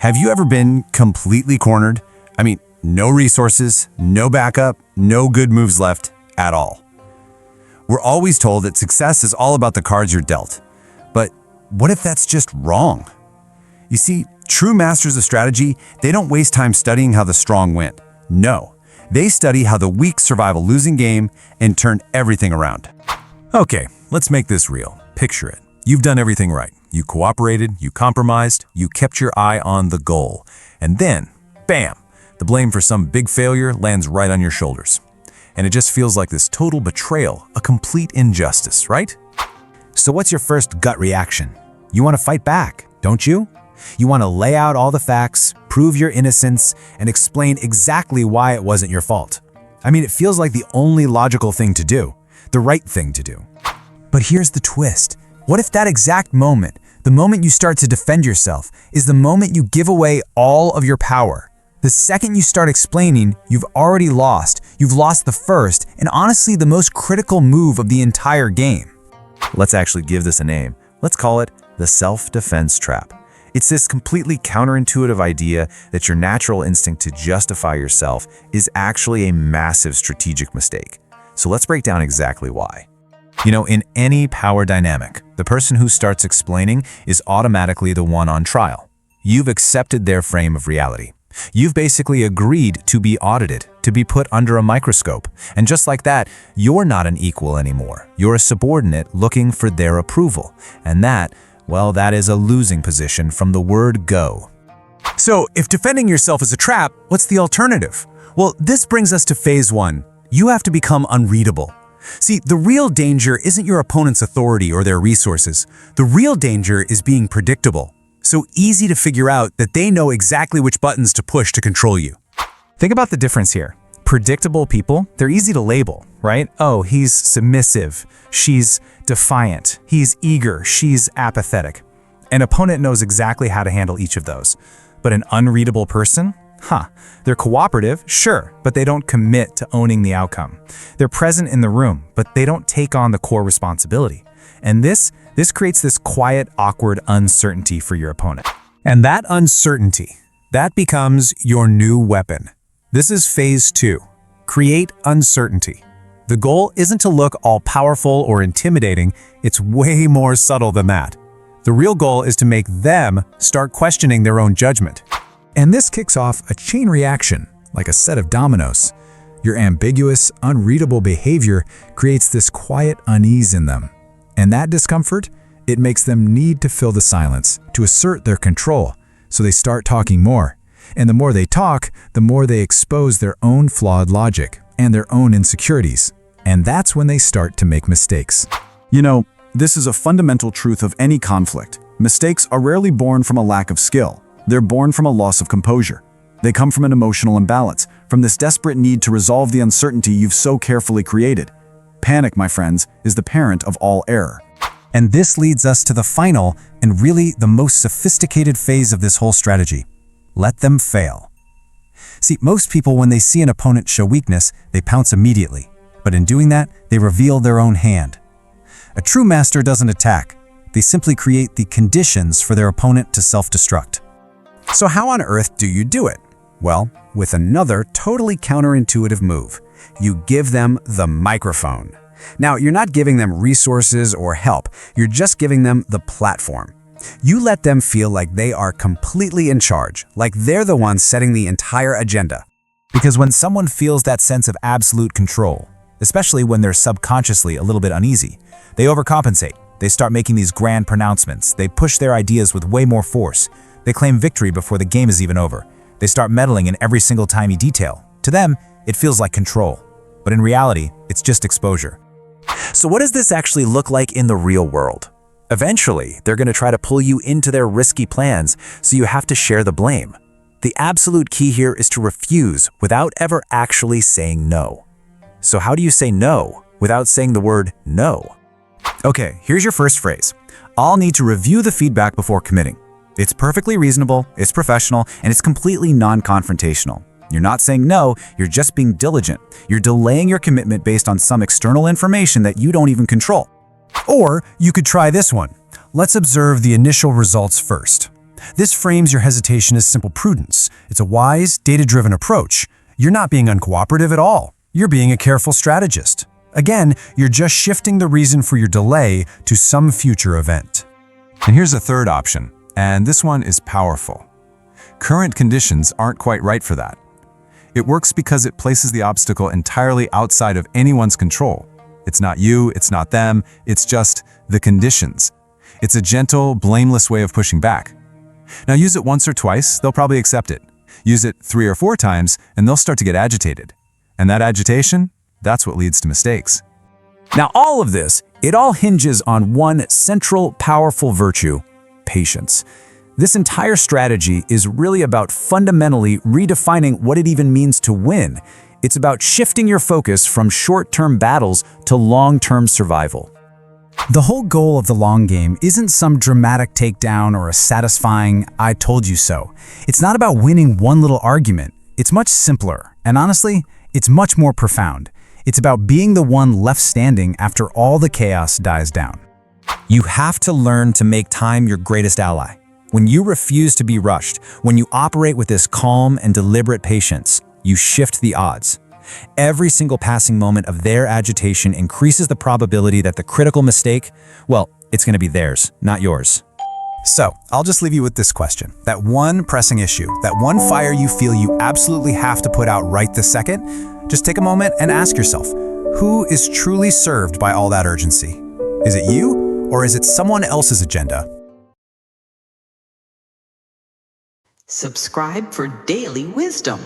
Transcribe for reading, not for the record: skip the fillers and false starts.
Have you ever been completely cornered? I mean, no resources, no backup, no good moves left at all. We're always told that success is all about the cards you're dealt. But what if that's just wrong? You see, true masters of strategy, they don't waste time studying how the strong win. No, they study how the weak survive a losing game and turn everything around. Okay, let's make this real. Picture it. You've done everything right. You cooperated, you compromised, you kept your eye on the goal. And then, bam, the blame for some big failure lands right on your shoulders. And it just feels like this total betrayal, a complete injustice, right? So what's your first gut reaction? You want to fight back, don't you? You want to lay out all the facts, prove your innocence, and explain exactly why it wasn't your fault. I mean, it feels like the only logical thing to do, the right thing to do. But here's the twist. What if that exact moment, the moment you start to defend yourself, is the moment you give away all of your power? The second you start explaining, you've already lost. You've lost the first, and honestly the most critical move of the entire game. Let's actually give this a name. Let's call it the self-defense trap. It's this completely counterintuitive idea that your natural instinct to justify yourself is actually a massive strategic mistake. So let's break down exactly why. You know, in any power dynamic, the person who starts explaining is automatically the one on trial. You've accepted their frame of reality. You've basically agreed to be audited, to be put under a microscope. And just like that, you're not an equal anymore. You're a subordinate looking for their approval. And that, well, that is a losing position from the word go. So, if defending yourself is a trap, what's the alternative? Well, this brings us to phase 1. You have to become unreadable. See, the real danger isn't your opponent's authority or their resources. The real danger is being predictable. So easy to figure out that they know exactly which buttons to push to control you. Think about the difference here. Predictable people, they're easy to label, right? Oh, he's submissive, she's defiant, he's eager, she's apathetic. An opponent knows exactly how to handle each of those. But an unreadable person? They're cooperative, sure, but they don't commit to owning the outcome. They're present in the room, but they don't take on the core responsibility. And this creates this quiet, awkward uncertainty for your opponent. And that uncertainty, that becomes your new weapon. This is phase 2. Create uncertainty. The goal isn't to look all powerful or intimidating, it's way more subtle than that. The real goal is to make them start questioning their own judgment. And this kicks off a chain reaction, like a set of dominoes. Your ambiguous, unreadable behavior creates this quiet unease in them. And that discomfort, it makes them need to fill the silence, to assert their control, so they start talking more. And the more they talk, the more they expose their own flawed logic and their own insecurities. And that's when they start to make mistakes. You know, this is a fundamental truth of any conflict. Mistakes are rarely born from a lack of skill. They're born from a loss of composure. They come from an emotional imbalance, from this desperate need to resolve the uncertainty you've so carefully created. Panic, my friends, is the parent of all error. And this leads us to the final and really the most sophisticated phase of this whole strategy. Let them fail. See, most people, when they see an opponent show weakness, they pounce immediately. But in doing that, they reveal their own hand. A true master doesn't attack. They simply create the conditions for their opponent to self-destruct. So how on earth do you do it? Well, with another totally counterintuitive move. You give them the microphone. Now, you're not giving them resources or help. You're just giving them the platform. You let them feel like they are completely in charge, like they're the ones setting the entire agenda. Because when someone feels that sense of absolute control, especially when they're subconsciously a little bit uneasy, they overcompensate. They start making these grand pronouncements. They push their ideas with way more force. They claim victory before the game is even over. They start meddling in every single tiny detail. To them, it feels like control. But in reality, it's just exposure. So what does this actually look like in the real world? Eventually, they're going to try to pull you into their risky plans, so you have to share the blame. The absolute key here is to refuse without ever actually saying no. So how do you say no without saying the word no? Okay, here's your first phrase. I'll need to review the feedback before committing. It's perfectly reasonable, it's professional, and it's completely non-confrontational. You're not saying no, you're just being diligent. You're delaying your commitment based on some external information that you don't even control. Or you could try this one. Let's observe the initial results first. This frames your hesitation as simple prudence. It's a wise, data-driven approach. You're not being uncooperative at all. You're being a careful strategist. Again, you're just shifting the reason for your delay to some future event. And here's a third option, and this one is powerful. Current conditions aren't quite right for that. It works because it places the obstacle entirely outside of anyone's control. It's not you, it's not them, it's just the conditions. It's a gentle, blameless way of pushing back. Now use it once or twice, they'll probably accept it. Use it 3 or 4 times, and they'll start to get agitated. And that agitation, that's what leads to mistakes. Now all of this, it all hinges on one central, powerful virtue: patience. This entire strategy is really about fundamentally redefining what it even means to win. It's about shifting your focus from short-term battles to long-term survival. The whole goal of the long game isn't some dramatic takedown or a satisfying "I told you so." It's not about winning one little argument. It's much simpler, and honestly, it's much more profound. It's about being the one left standing after all the chaos dies down. You have to learn to make time your greatest ally. When you refuse to be rushed, when you operate with this calm and deliberate patience, you shift the odds. Every single passing moment of their agitation increases the probability that the critical mistake, well, it's going to be theirs, not yours. So, I'll just leave you with this question. That one pressing issue, that one fire you feel you absolutely have to put out right this second, just take a moment and ask yourself, who is truly served by all that urgency? Is it you, or is it someone else's agenda? Subscribe for daily wisdom.